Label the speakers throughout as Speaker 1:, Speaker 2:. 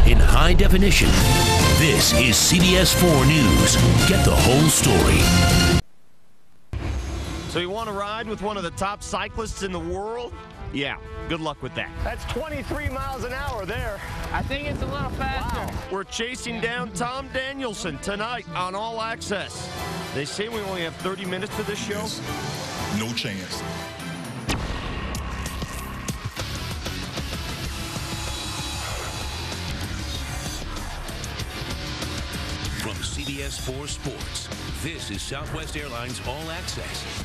Speaker 1: in high definition. This is CBS 4 News. Get the whole story.
Speaker 2: So you want to ride with one of the top cyclists in the world? Yeah, good luck with that. That's 23 miles an hour there.
Speaker 3: I think it's a little faster.
Speaker 2: Wow. We're chasing down Tom Danielson tonight on All Access. They say we only have 30 minutes for this show.
Speaker 4: No chance.
Speaker 1: From CBS 4 Sports, this is Southwest Airlines All Access.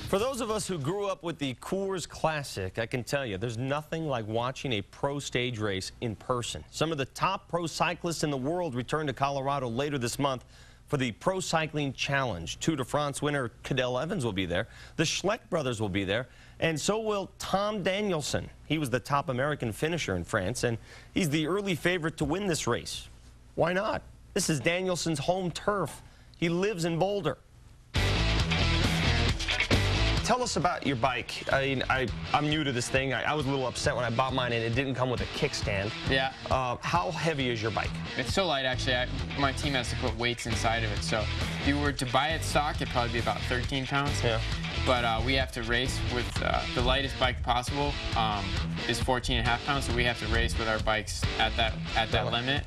Speaker 2: For those of us who grew up with the Coors Classic, I can tell you there's nothing like watching a pro stage race in person. Some of the top pro cyclists in the world return to Colorado later this month for the Pro Cycling Challenge. Tour de France winner Cadel Evans will be there. The Schleck brothers will be there. And so will Tom Danielson. He was the top American finisher in France, and he's the early favorite to win this race. Why not? This is Danielson's home turf. He lives in Boulder. Tell us about your bike. I'm new to this thing. I was a little upset when I bought mine and it didn't come with a kickstand.
Speaker 3: Yeah.
Speaker 2: How heavy is your bike?
Speaker 3: It's so light, actually. My team has to put weights inside of it. So if you were to buy it stock, it'd probably be about 13 pounds.
Speaker 2: Yeah.
Speaker 3: But we have to race with the lightest bike possible is 14.5 pounds. So we have to race with our bikes at that limit.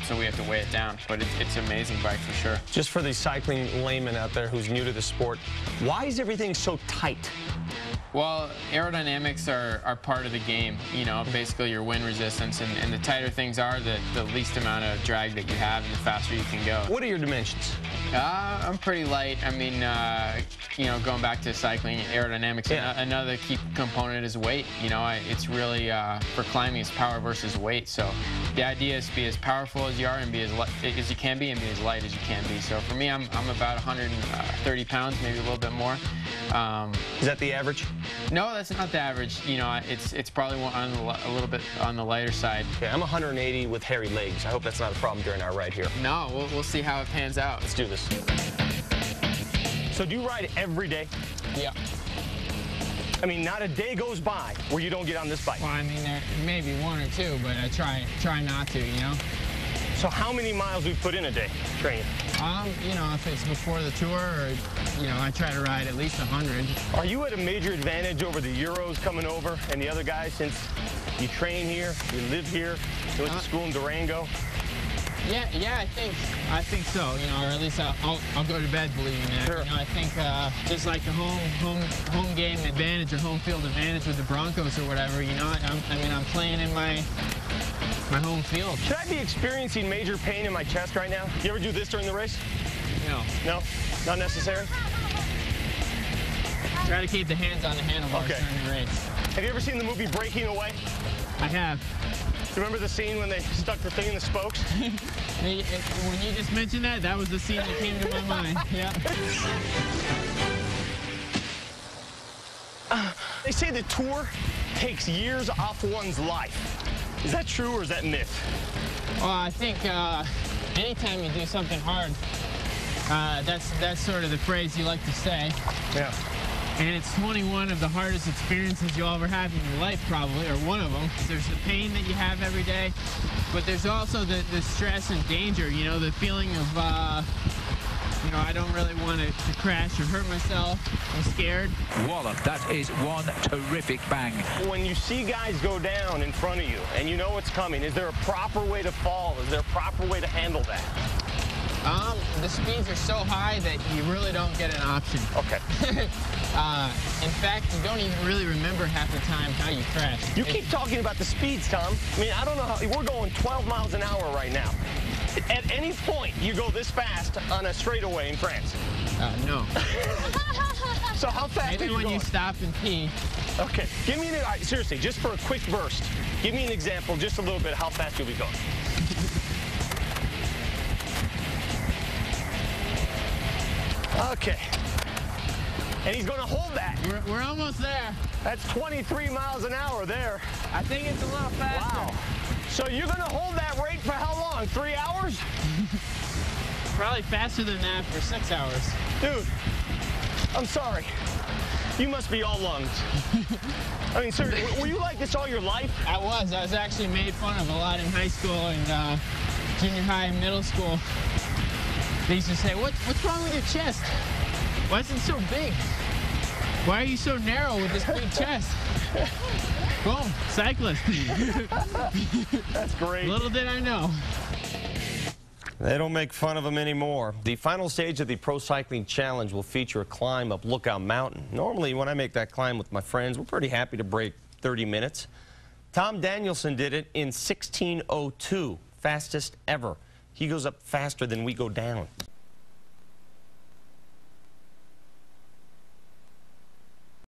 Speaker 3: So we have to weigh it down, but it's an amazing bike for sure.
Speaker 2: Just for the cycling layman out there who's new to the sport, why is everything so tight?
Speaker 3: Well, aerodynamics are part of the game, you know, basically your wind resistance, and the tighter things are, the least amount of drag that you have and the faster you can go.
Speaker 2: What are your dimensions?
Speaker 3: I'm pretty light. I mean, you know, going back to cycling, aerodynamics, yeah. Another key component is weight. You know, it's really, for climbing, it's power versus weight. So the idea is to be as powerful as you are and be as light as you can be and be as light as you can be. So for me, I'm about 130 pounds, maybe a little bit more.
Speaker 2: Is that the average?
Speaker 3: No, that's not the average. You know, it's probably a little bit on the lighter side.
Speaker 2: Okay, I'm 180 with hairy legs. I hope that's not a problem during our ride here.
Speaker 3: No, we'll see how it pans out.
Speaker 2: Let's do this. So do you ride every day?
Speaker 3: Yeah.
Speaker 2: I mean, not a day goes by where you don't get on this bike.
Speaker 3: Well, I mean, there may be one or two, but I try not to, you know?
Speaker 2: So how many miles do you put in a day training?
Speaker 3: You know, if it's before the tour, or, you know, I try to ride at least 100.
Speaker 2: Are you at a major advantage over the Euros coming over and the other guys since you train here, you live here, you went to school in Durango?
Speaker 3: Yeah, I think so. You know, or at least I'll go to bed believing that. Sure. You know, I think just like the home game advantage or home field advantage with the Broncos or whatever. You know, I mean, I'm playing in my home field.
Speaker 2: Should I be experiencing major pain in my chest right now? You ever do this during the race?
Speaker 3: No.
Speaker 2: No? Not necessary?
Speaker 3: Try to keep the hands on the handlebars during the race.
Speaker 2: Have you ever seen the movie Breaking Away?
Speaker 3: I have.
Speaker 2: Remember the scene when they stuck the thing in the spokes?
Speaker 3: When you just mentioned that, that was the scene that came to my mind. Yeah.
Speaker 2: They say the tour takes years off one's life. Is that true or is that myth?
Speaker 3: Well, I think anytime you do something hard, that's sort of the phrase you like to say.
Speaker 2: Yeah.
Speaker 3: And it's 21 of the hardest experiences you'll ever have in your life, probably, or one of them. There's the pain that you have every day, but there's also the stress and danger, you know, the feeling of, you know, I don't really want to crash or hurt myself. I'm scared.
Speaker 5: Wallop, that is one terrific bang.
Speaker 2: When you see guys go down in front of you and you know what's coming, is there a proper way to fall? Is there a proper way to handle that?
Speaker 3: The speeds are so high that you really don't get an option.
Speaker 2: Okay.
Speaker 3: In fact, you don't even really remember half the time how you crashed.
Speaker 2: You keep talking about the speeds, Tom. I mean, I don't know how, we're going 12 miles an hour right now. At any point, you go this fast on a straightaway in France?
Speaker 3: No.
Speaker 2: So how fast are you
Speaker 3: going? Maybe when you stop and pee.
Speaker 2: Okay. Give me seriously, just for a quick burst, give me an example, just a little bit, of how fast you'll be going. Okay. And he's going to hold that.
Speaker 3: We're almost there.
Speaker 2: That's 23 miles an hour there.
Speaker 3: I think it's a little faster.
Speaker 2: Wow. So you're going to hold that rate for how long? 3 hours?
Speaker 3: Probably faster than that for 6 hours.
Speaker 2: Dude, I'm sorry. You must be all lungs. I mean, sir, were you like this all your life?
Speaker 3: I was actually made fun of a lot in high school and junior high and middle school. They used to say, what's wrong with your chest? Why is it so big? Why are you so narrow with this big chest? Boom, cyclist.
Speaker 2: That's great.
Speaker 3: Little did I know.
Speaker 2: They don't make fun of them anymore. The final stage of the Pro Cycling Challenge will feature a climb up Lookout Mountain. Normally, when I make that climb with my friends, we're pretty happy to break 30 minutes. Tom Danielson did it in 16:02, fastest ever. He goes up faster than we go down.